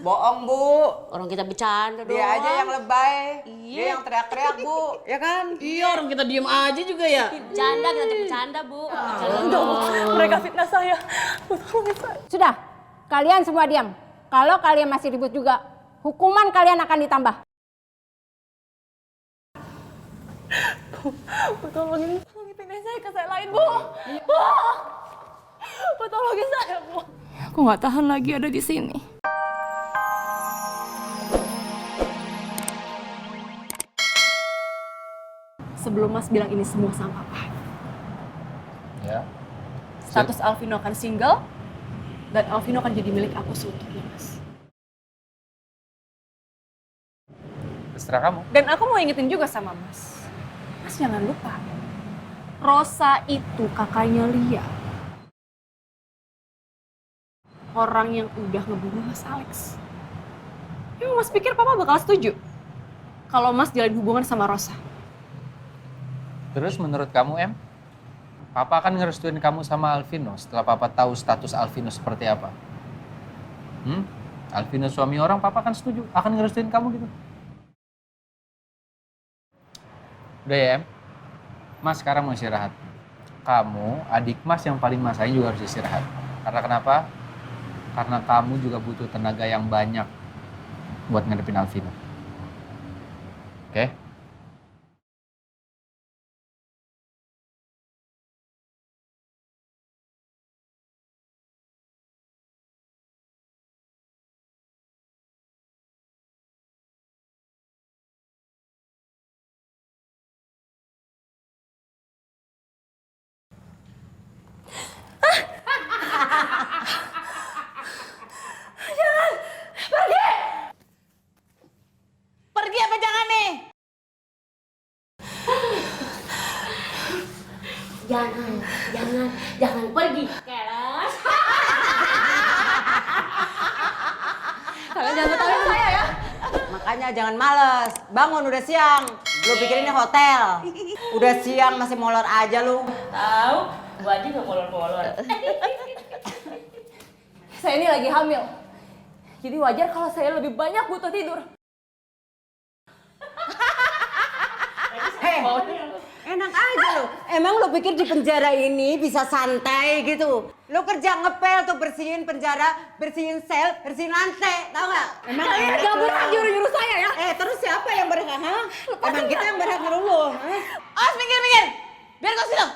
Bohong, Bu. Orang kita bercanda doang. Dia aja yang lebay. Iya. Dia yang teriak-teriak, Bu. Ya kan? Iya, orang kita diem aja juga ya. Bercanda, kita bercanda, Bu. Mereka fitnah saya. Sudah, kalian semua diam. Kalau kalian masih ribut juga, hukuman kalian akan ditambah. Bu, tolongin pindahin saya ke sel lain, Bu. Bu, tolongin saya, Bu. Aku nggak tahan lagi ada di sini. Sebelum Mas bilang ini semua sama Papa, Ya. status Alvino akan single dan Alvino akan jadi milik aku seutuhnya, Mas. Terserah kamu. Dan aku mau ingetin juga sama Mas. Mas jangan lupa, Rosa itu kakaknya Lia. Orang yang udah ngebunuh Mas Alex. Emang Mas pikir Papa bakal setuju kalau Mas jalin hubungan sama Rosa? Terus menurut kamu, Em? Papa akan ngerestuin kamu sama Alvino setelah Papa tahu status Alvino seperti apa? Alvino suami orang, Papa akan setuju. Akan ngerestuin kamu gitu. Udah ya, Em? Mas sekarang mau istirahat. Kamu, adik Mas yang paling Mas sayang juga harus istirahat. Karena kenapa? Karena kamu juga butuh tenaga yang banyak buat ngadepin Alvino. Oke? Pergi apa jangan nih? Jangan pergi. Kelas. Kalian jangan ketawain saya ya. Makanya jangan males. Bangun, udah siang. Lu pikir ini hotel. Udah siang masih molor aja lu. Tahu, gua aja nggak molor-molor. Saya ini lagi hamil. Jadi wajar kalau saya lebih banyak butuh tidur. Enak aja lu. Emang lu pikir di penjara ini bisa santai gitu? Lu kerja ngepel tuh, bersihin penjara, bersihin sel, bersihin lantai, tau gak? Emang enak Gak lu. berhak nyuruh-nyuruh saya ya. Terus siapa yang berhak? Emang kita yang berhak nyuruh lu? Awas minggir. Biar gua situ.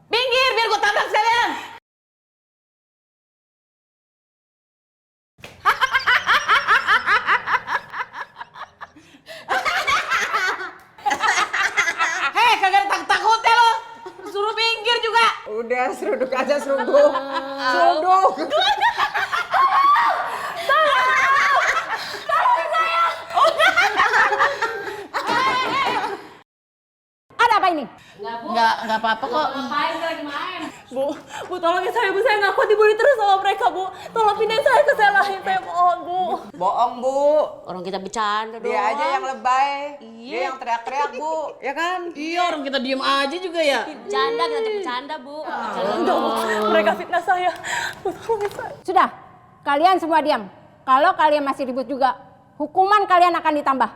Minggir, biar gua tabrak sekalian. Hei, kagak takut-takutnya lo. Suruh minggir juga. Udah, seruduk aja seruduk. Seruduk. Ada apa ini? Enggak apa-apa kok. Bu, tolongin saya, Bu. Saya nggak kuat dibully terus sama mereka, Bu. Tolong pindahin saya ke sel lain, saya mohon, Bu. Bohong, Bu. Orang kita bercanda doang. Dia aja yang lebay. Iya. Dia yang teriak-teriak, Bu. Ya kan? Iya, orang kita diem aja juga ya. Bercanda, kita bercanda, Bu. Enggak, Bu. Mereka fitnah saya. Bu, tolongin saya. Sudah, kalian semua diam. Kalau kalian masih ribut juga, hukuman kalian akan ditambah.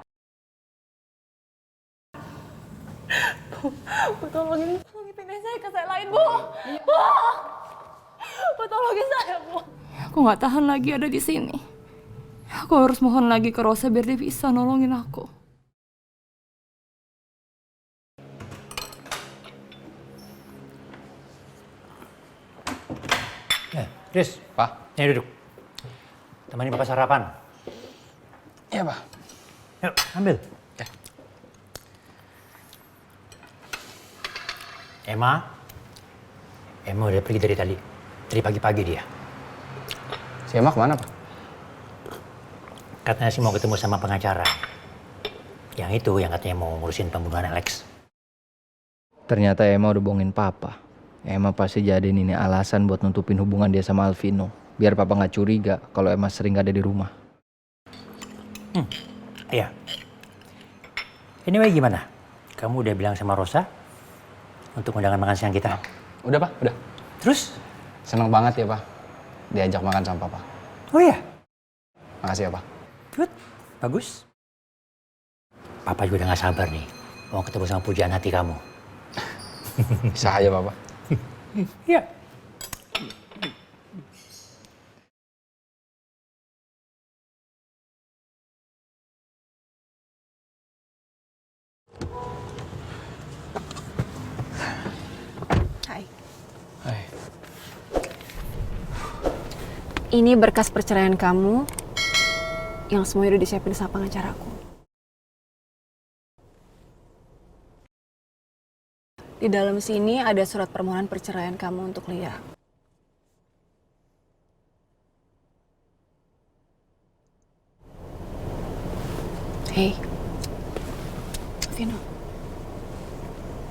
Bu, tolongin pindahin saya ke sel lain, Bu. Bu, tolongin saya, Bu. Aku nggak tahan lagi ada di sini. Aku harus mohon lagi ke Rosa biar dia bisa nolongin aku. Riz, Pak. sini duduk. Temani Bapak sarapan. Iya, Pak. Yuk, ambil. Emma udah pergi dari tadi. Dari pagi-pagi dia. Si Emma kemana, Pak? Katanya sih mau ketemu sama pengacara. Yang itu yang katanya mau ngurusin pembunuhan Alex. Ternyata Emma udah bohongin Papa. Emma pasti jadiin ini alasan buat nutupin hubungan dia sama Alvino. Biar Papa nggak curiga kalau Emma sering gak ada di rumah. Iya. Anyway gimana? Kamu udah bilang sama Rosa untuk undangan makan siang kita? Udah, Pak, udah. Terus? Seneng banget ya, Pak. Diajak makan sama Papa. Oh iya? Makasih ya, Pak. Good, bagus. Papa juga udah gak sabar nih. Mau ketemu sama pujaan hati kamu. Bisa aja, Papa. Iya. Hai. Hai. Ini berkas perceraian kamu yang semuanya udah disiapin sama pengacaraku. Di dalam sini ada surat permohonan perceraian kamu untuk Lia. Hei, Vino,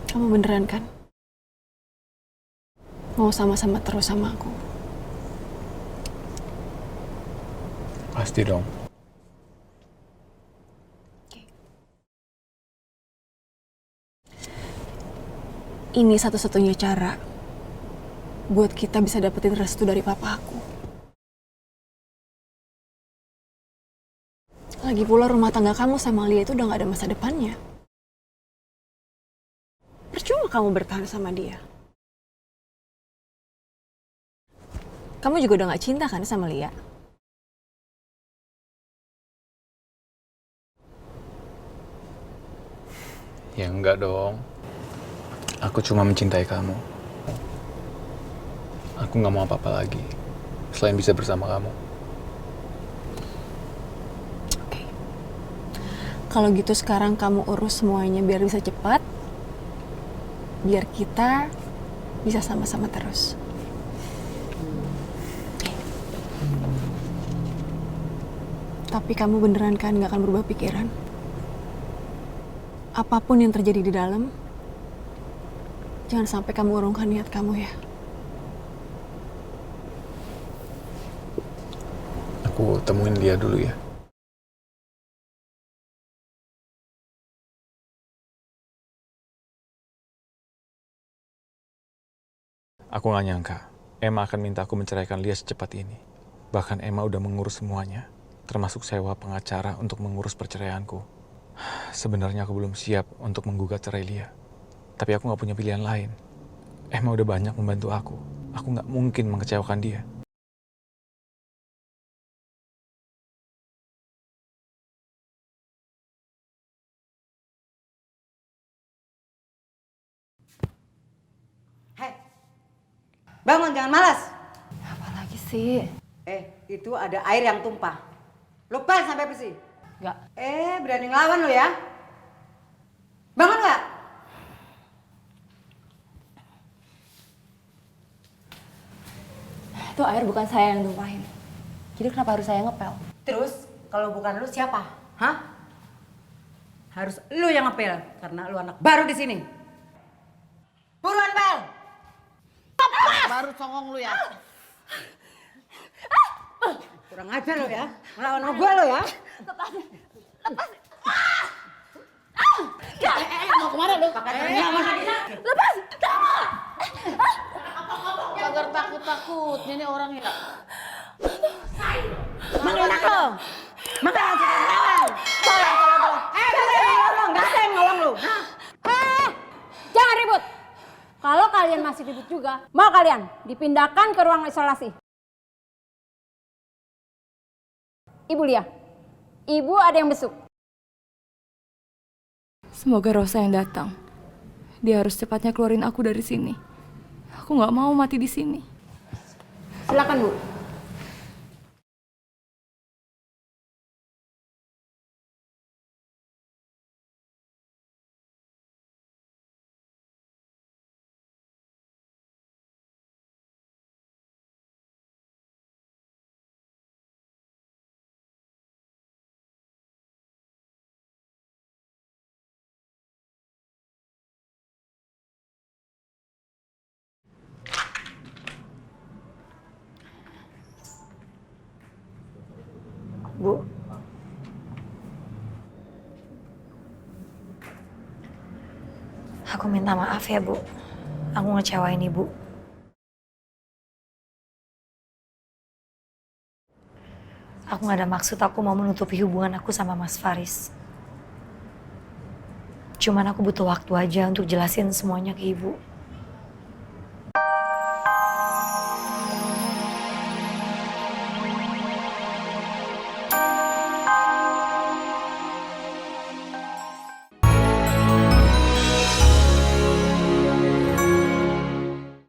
kamu beneran kan? Mau sama-sama terus sama aku? Pasti dong. Ini satu-satunya cara buat kita bisa dapetin restu dari papa aku. Lagi pula rumah tangga kamu sama Lia itu udah gak ada masa depannya. Percuma kamu bertahan sama dia. Kamu juga udah gak cinta kan sama Lia? Ya enggak dong. Aku cuma mencintai kamu. Aku nggak mau apa-apa lagi selain bisa bersama kamu. Oke. Kalau gitu sekarang kamu urus semuanya biar bisa cepat. Biar kita bisa sama-sama terus. Tapi kamu beneran kan nggak akan berubah pikiran? Apapun yang terjadi di dalam, jangan sampai kamu urungkan niat kamu ya. Aku temuin dia dulu ya. Aku gak nyangka Emma akan minta aku menceraikan Lia secepat ini. Bahkan Emma udah mengurus semuanya, termasuk sewa pengacara untuk mengurus perceraianku. Sebenarnya aku belum siap untuk menggugat cerai Lia. Tapi aku gak punya pilihan lain. Emma udah banyak membantu aku. Aku gak mungkin mengecewakan dia. Hei, bangun jangan malas. Apalagi sih? Itu ada air yang tumpah. Lupa sampai bersih. Enggak. Berani ngelawan lo ya? Bangun nggak? Itu air bukan saya yang tumpahin. Jadi kenapa harus saya ngepel? Terus kalau bukan lu siapa? Hah? Harus lu yang ngepel karena lu anak baru di sini. Buruan pel. Baru songong lu ya. Kurang ajar lo ya. Ngelawan sama gua lo ya. Mau kemana lu? Lepas. Agar takut-takut, ini orang ya. Makan enak lo. Makan aja ngelawan. Tolong kalau ngomong, nggak ada yang nolong lu. Jangan ribut. Kalau kalian masih ribut juga, mau kalian dipindahkan ke ruang isolasi. Ibu Lia, Ibu ada yang besuk. Semoga Rosa yang datang. Dia harus cepatnya keluarin aku dari sini. Aku nggak mau mati di sini. Silakan Bu. Bu. Aku minta maaf ya, Bu. Aku ngecewain Ibu. Aku gak ada maksud aku mau menutupi hubungan aku sama Mas Faris. Cuman aku butuh waktu aja untuk jelasin semuanya ke ibu.